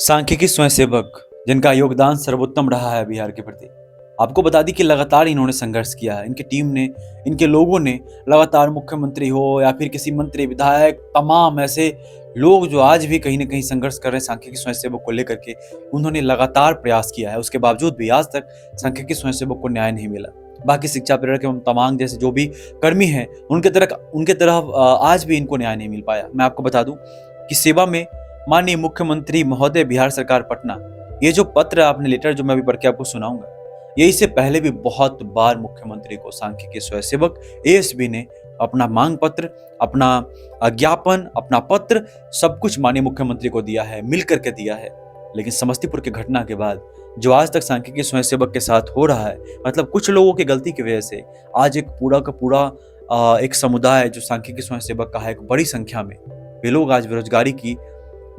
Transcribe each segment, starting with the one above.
सांख्यिकी स्वयंसेवक जिनका योगदान सर्वोत्तम रहा है बिहार के प्रति। आपको बता दी कि लगातार इन्होंने संघर्ष किया है। इनकी टीम ने, इनके लोगों ने लगातार मुख्यमंत्री हो या फिर किसी मंत्री, विधायक, तमाम ऐसे लोग जो आज भी कहीं ना कहीं संघर्ष कर रहे हैं सांख्यिकी स्वयंसेवक को लेकर के, उन्होंने लगातार प्रयास किया है। उसके बावजूद भी आज तक सांख्यिकी स्वयंसेवक को न्याय नहीं मिला। बाकी शिक्षा प्रेरक एवं तमांग जैसे जो भी कर्मी हैं, उनके तरफ आज भी इनको न्याय नहीं मिल पाया। मैं आपको बता दूं कि सेवा में माननीय मुख्यमंत्री महोदय बिहार सरकार पटना, ये जो पत्र आपने लेटर जो मैं अभी पढ़ के आपको सुनाऊंगा, ये इससे पहले भी बहुत बार मुख्यमंत्री को सांख्यिकी स्वयंसेवक एएसबी ने अपना मांग पत्र, अपना ज्ञापन, अपना पत्र सब कुछ माननीय मुख्यमंत्री को दिया है, मिल करके दिया है। लेकिन समस्तीपुर की घटना के बाद जो आज तक सांख्यिकी स्वयंसेवक के साथ हो रहा है, मतलब कुछ लोगों की गलती की वजह से आज एक पूरा का पूरा एक समुदाय जो सांख्यिकी स्वयंसेवक का है, एक बड़ी संख्या में वे लोग आज बेरोजगारी की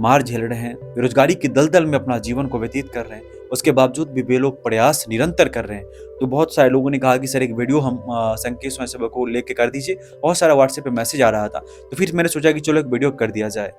मार झेल रहे हैं, बेरोजगारी की दलदल में अपना जीवन को व्यतीत कर रहे हैं। उसके बावजूद भी वे लोग प्रयास निरंतर कर रहे हैं। तो बहुत सारे लोगों ने कहा कि सर एक वीडियो हम सांख्यिकी स्वयंसेवक को लेके कर दीजिए। बहुत सारा व्हाट्सएप पे मैसेज आ रहा था, तो फिर मैंने सोचा कि चलो एक वीडियो कर दिया जाए।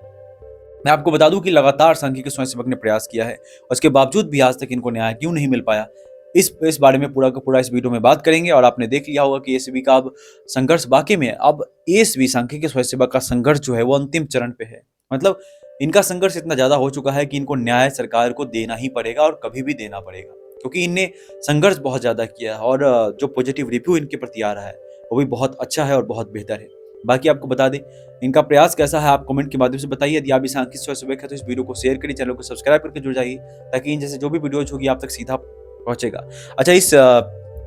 मैं आपको बता दूं कि लगातार सांख्यिकी स्वयंसेवक ने प्रयास किया है, उसके बावजूद भी आज तक इनको न्याय क्यों नहीं मिल पाया, इस बारे में पूरा का पूरा इस वीडियो में बात करेंगे। और आपने देख लिया होगा कि एएसबी का अब संघर्ष बाकी में है। अब एएसबी सांख्यिकी स्वयंसेवक का संघर्ष जो है वो अंतिम चरण पे है। मतलब इनका संघर्ष इतना ज्यादा हो चुका है कि इनको न्याय सरकार को देना ही पड़ेगा और कभी भी देना पड़ेगा, क्योंकि इनने संघर्ष बहुत ज्यादा किया है और जो पॉजिटिव रिव्यू इनके प्रति आ रहा है वो भी बहुत अच्छा है और बहुत बेहतर है। बाकी आपको बता दें इनका प्रयास कैसा है, आप कमेंट के माध्यम से बताइए। यदि आप भी सांख्यिकी स्वयंसेवक है तो इस वीडियो को शेयर करिए, चैनल को सब्सक्राइब करके जुड़ जाइए, ताकि इन जैसे जो भी वीडियोज होगी आप तक सीधा पहुंचेगा। अच्छा, इस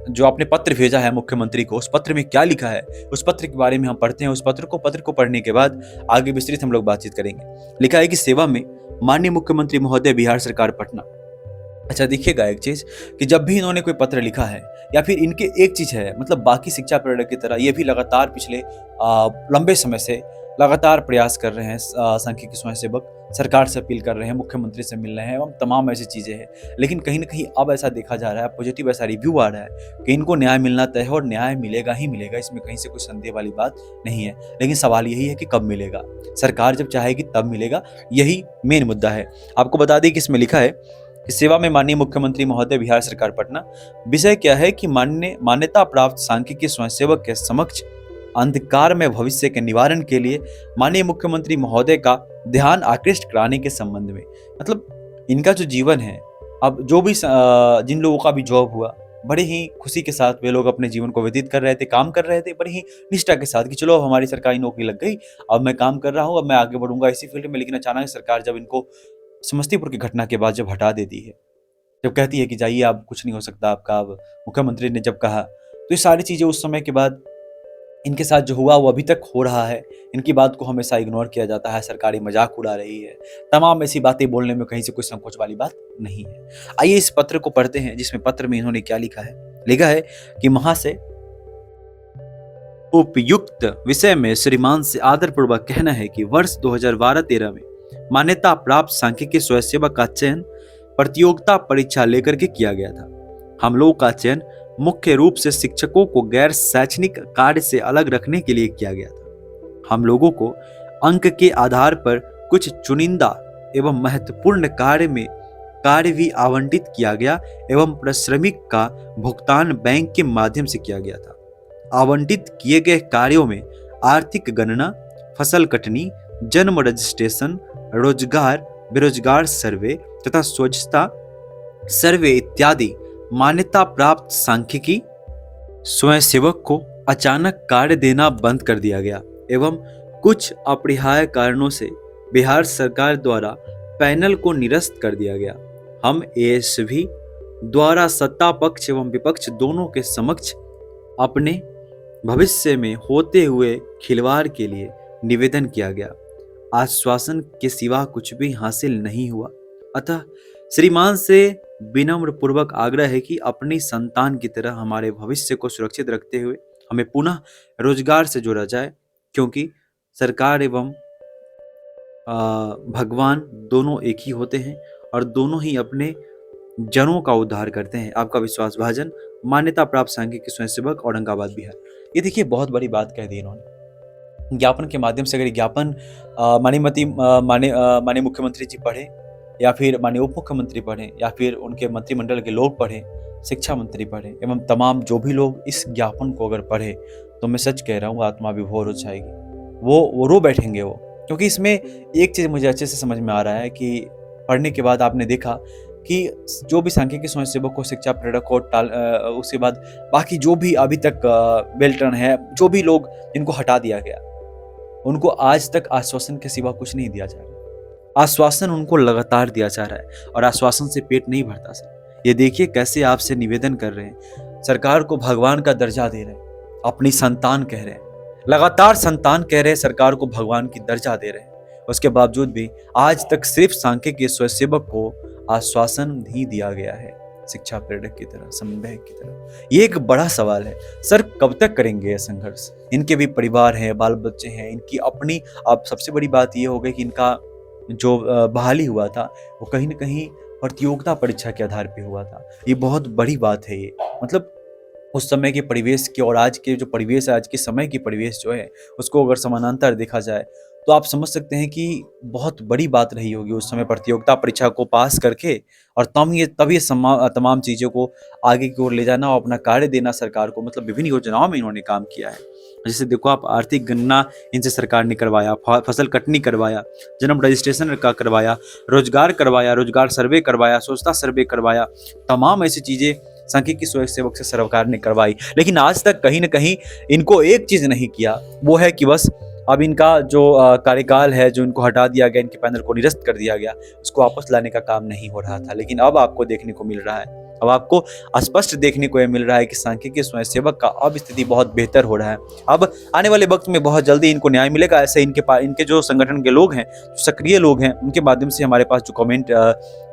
जो आपने पत्र भेजा है मुख्यमंत्री को, उस पत्र में क्या लिखा है, उस पत्र के बारे में हम पढ़ते हैं। उस पत्र को पढ़ने के बाद आगे विस्तृत हम लोग बातचीत करेंगे। लिखा है कि सेवा में माननीय मुख्यमंत्री महोदय बिहार सरकार पटना। अच्छा, देखिएगा एक चीज कि जब भी इन्होंने कोई पत्र लिखा है या फिर इनके एक चीज है, मतलब बाकी शिक्षा प्रेरक की तरह ये भी लगातार पिछले लंबे समय से लगातार प्रयास कर रहे हैं। सांख्यिकी स्वयंसेवक सरकार से अपील कर रहे हैं, मुख्यमंत्री से मिल रहे हैं एवं तमाम ऐसी चीजें हैं। लेकिन कहीं ना कहीं अब ऐसा देखा जा रहा है, पॉजिटिव ऐसा रिव्यू आ रहा है कि इनको न्याय मिलना तय है और न्याय मिलेगा ही मिलेगा, इसमें कहीं से कोई संदेह वाली बात नहीं है। लेकिन सवाल यही है कि कब मिलेगा, सरकार जब चाहेगी तब मिलेगा, यही मेन मुद्दा है। आपको बता दें कि इसमें लिखा है कि सेवा में माननीय मुख्यमंत्री महोदय बिहार सरकार पटना। विषय क्या है कि मान्यता प्राप्त सांख्यिकी स्वयंसेवक के समक्ष अंधकार में भविष्य के निवारण के लिए माननीय मुख्यमंत्री महोदय का ध्यान आकृष्ट कराने के संबंध में। मतलब इनका जो जीवन है, अब जो भी जिन लोगों का भी जॉब हुआ, बड़े ही खुशी के साथ वे लोग अपने जीवन को व्यतीत कर रहे थे, काम कर रहे थे बड़ी ही निष्ठा के साथ कि चलो अब हमारी सरकारी नौकरी लग गई, अब मैं काम कर रहा हूँ, अब मैं आगे बढ़ूंगा इसी फील्ड में। लेकिन अचानक सरकार जब इनको समस्तीपुर की घटना के बाद जब हटा देती है, जब कहती है कि जाइए आप, कुछ नहीं हो सकता आपका, अब मुख्यमंत्री ने जब कहा, तो ये सारी चीजें उस समय के बाद इनके साथ जो हुआ वो अभी तक हो रहा है। इनकी बात को हमेशा इग्नोर किया जाता है, सरकारी मजाक उड़ा रही है, तमाम ऐसी बातें बोलने में कहीं से कोई संकोच वाली बात नहीं है। आइए इस पत्र को पढ़ते हैं, जिसमें पत्र में इन्होंने क्या लिखा है। लिखा है कि महाशय, उपयुक्त विषय में श्रीमान से आदरपूर्वक कहना है कि वर्ष 2012-13 में मान्यता प्राप्त सांख्यिकी स्वयंसेवक का चयन प्रतियोगिता परीक्षा लेकर के किया गया था। हम लोगों का चयन मुख्य रूप से शिक्षकों को गैर शैक्षणिक कार्य से अलग रखने के लिए किया गया था। हम लोगों को अंक के आधार पर कुछ चुनिंदा एवं महत्वपूर्ण कार्य भी आवंटित किया गया एवं परिश्रमिक का भुगतान बैंक के माध्यम से किया गया था। आवंटित किए गए कार्यों में आर्थिक गणना, फसल कटनी, जन्म रजिस्ट्रेशन, रोजगार बेरोजगार सर्वे तथा स्वच्छता सर्वे इत्यादि मान्यता प्राप्त सांख्यिकी स्वयंसेवक को अचानक कार्य देना बंद कर दिया गया एवं कुछ अपरिहार्य कारणों से बिहार सरकार द्वारा पैनल को निरस्त कर दिया गया। हम एएसबी द्वारा सत्ता पक्ष एवं विपक्ष दोनों के समक्ष अपने भविष्य में होते हुए खिलवाड़ के लिए निवेदन किया गया। आश्वासन के सिवा कुछ भी हासिल नहीं हुआ, अतः श्रीमान से विनम्र पूर्वक आग्रह है कि अपनी संतान की तरह हमारे भविष्य को सुरक्षित रखते हुए हमें पुनः रोजगार से जोड़ा जाए, क्योंकि सरकार एवं भगवान दोनों एक ही होते हैं और दोनों ही अपने जनों का उद्धार करते हैं। आपका विश्वास भाजन, मान्यता प्राप्त सांख्यिकी स्वयंसेवक, औरंगाबाद, बिहार। ये देखिए बहुत बड़ी बात कह दी इन्होंने। ज्ञापन के माध्यम से अगर ज्ञापन माननीय मुख्यमंत्री जी पढ़े या फिर माननीय उप मुख्यमंत्री पढ़ें या फिर उनके मंत्रिमंडल के लोग पढ़ें, शिक्षा मंत्री पढ़ें एवं तमाम जो भी लोग इस ज्ञापन को अगर पढ़े तो मैं सच कह रहा हूँ आत्मा विभोर हो जाएगी। वो रो बैठेंगे वो, क्योंकि इसमें एक चीज़ मुझे अच्छे से समझ में आ रहा है कि पढ़ने के बाद आपने देखा कि जो भी सांख्यिकी स्वयंसेवक को, शिक्षा प्रेरक को उसके बाद बाकी जो भी अभी तक बेल्टन है, जो भी लोग जिनको हटा दिया गया, उनको आज तक आश्वासन के सिवा कुछ नहीं दिया जा रहा। आश्वासन उनको लगातार दिया जा रहा है और आश्वासन से पेट नहीं भरता सर। ये देखिए कैसे आपसे निवेदन कर रहे हैं, सरकार को भगवान का दर्जा दे रहे हैं, अपनी संतान कह रहे हैं, लगातार संतान कह रहे हैं, सरकार को भगवान की दर्जा दे रहे हैं। उसके बावजूद भी आज तक सिर्फ सांख्यिकी स्वयंसेवक को आश्वासन नहीं दिया गया है शिक्षा प्रेरक की तरह, समन्वयक की तरह। ये एक बड़ा सवाल है सर, कब तक करेंगे ये संघर्ष? इनके भी परिवार हैं, बाल बच्चे हैं, इनकी अपनी। अब सबसे बड़ी बात ये हो गई कि इनका जो बहाली हुआ था वो कहीं ना कहीं प्रतियोगिता परीक्षा के आधार पे हुआ था। ये बहुत बड़ी बात है। ये मतलब उस समय के परिवेश की और आज के जो परिवेश है, आज के समय की परिवेश जो है, उसको अगर समानांतर देखा जाए तो आप समझ सकते हैं कि बहुत बड़ी बात रही होगी उस समय प्रतियोगिता परीक्षा को पास करके, और तब ये तमाम चीज़ों को आगे की ओर ले जाना और अपना कार्य देना सरकार को। मतलब विभिन्न योजनाओं में इन्होंने काम किया है। जैसे देखो आप, आर्थिक गणना इनसे सरकार ने करवाया, फसल कटनी करवाया, जन्म रजिस्ट्रेशन का करवाया, रोजगार सर्वे करवाया, स्वच्छता सर्वे करवाया, तमाम ऐसी चीज़ें सांख्यिकी स्वयंसेवक से सरकार ने करवाई। लेकिन आज तक कहीं ना कहीं इनको एक चीज़ नहीं किया, वो है कि बस अब इनका जो कार्यकाल है, जो इनको हटा दिया गया, इनके पैनल को निरस्त कर दिया गया, उसको वापस लाने का काम नहीं हो रहा था। लेकिन अब आपको देखने को मिल रहा है, अब आपको स्पष्ट देखने को यह मिल रहा है कि सांख्यिकी स्वयंसेवक का अब स्थिति बहुत बेहतर हो रहा है। अब आने वाले वक्त में बहुत जल्दी इनको न्याय मिलेगा। ऐसे इनके जो संगठन के लोग हैं, जो सक्रिय लोग हैं, उनके माध्यम से हमारे पास जो कमेंट,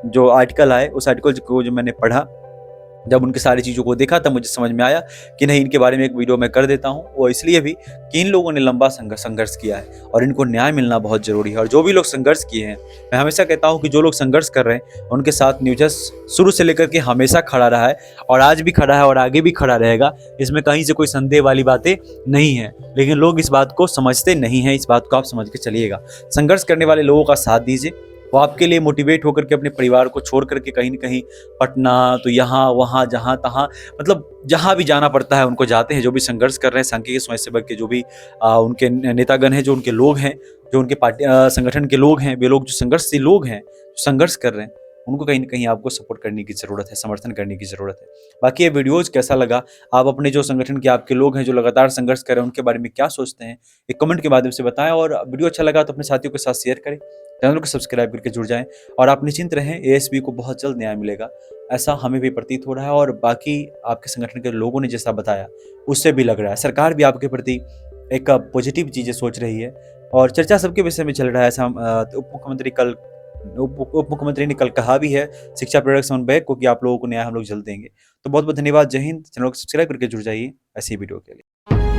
जो आर्टिकल आए, उस आर्टिकल को जो मैंने पढ़ा, जब उनकी सारी चीज़ों को देखा तब मुझे समझ में आया कि नहीं, इनके बारे में एक वीडियो मैं कर देता हूँ। वो इसलिए भी कि इन लोगों ने लंबा संघर्ष किया है और इनको न्याय मिलना बहुत ज़रूरी है। और जो भी लोग संघर्ष किए हैं, मैं हमेशा कहता हूँ कि जो लोग संघर्ष कर रहे हैं उनके साथ न्यूज़ शुरू से लेकर के हमेशा खड़ा रहा है और आज भी खड़ा है और आगे भी खड़ा रहेगा। इसमें कहीं से कोई संदेह वाली बातें नहीं है। लेकिन लोग इस बात को समझते नहीं हैं, इस बात को आप समझ के चलिएगा। संघर्ष करने वाले लोगों का साथ दीजिए, वो आपके लिए मोटिवेट होकर के अपने परिवार को छोड़ करके कहीं न कहीं पटना, तो यहाँ वहाँ जहाँ तहाँ, मतलब जहाँ भी जाना पड़ता है उनको जाते हैं। जो भी संघर्ष कर रहे हैं, सांख्यिकी स्वयंसेवक के जो भी उनके नेतागण हैं, जो उनके लोग हैं, जो उनके पार्टी संगठन के लोग हैं, वे लोग जो संघर्षशील लोग हैं, जो संघर्ष कर रहे हैं, उनको कहीं न कहीं आपको सपोर्ट करने की ज़रूरत है, समर्थन करने की ज़रूरत है। बाकी ये वीडियोज़ कैसा लगा, आप अपने जो संगठन के आपके लोग हैं, जो लगातार संघर्ष कर रहे हैं, उनके बारे में क्या सोचते हैं, एक कमेंट के माध्यम से बताएं। और वीडियो अच्छा लगा तो अपने साथियों के साथ शेयर करें, चैनल को सब्सक्राइब करके जुड़ जाएं। और आप निश्चिंत रहें, एएसपी को बहुत जल्द न्याय मिलेगा, ऐसा हमें भी प्रतीत हो रहा है और बाकी आपके संगठन के लोगों ने जैसा बताया उससे भी लग रहा है। सरकार भी आपके प्रति एक पॉजिटिव चीज़ें सोच रही है और चर्चा सबके विषय में चल रहा है। ऐसा उप मुख्यमंत्री ने कल कहा भी है शिक्षा प्रेरक समन्वयक को कि आप लोगों को न्याय हम लोग जल्द देंगे। तो बहुत बहुत धन्यवाद। जय हिंद। चैनल को सब्सक्राइब करके जुड़ जाइए ऐसी वीडियो के लिए।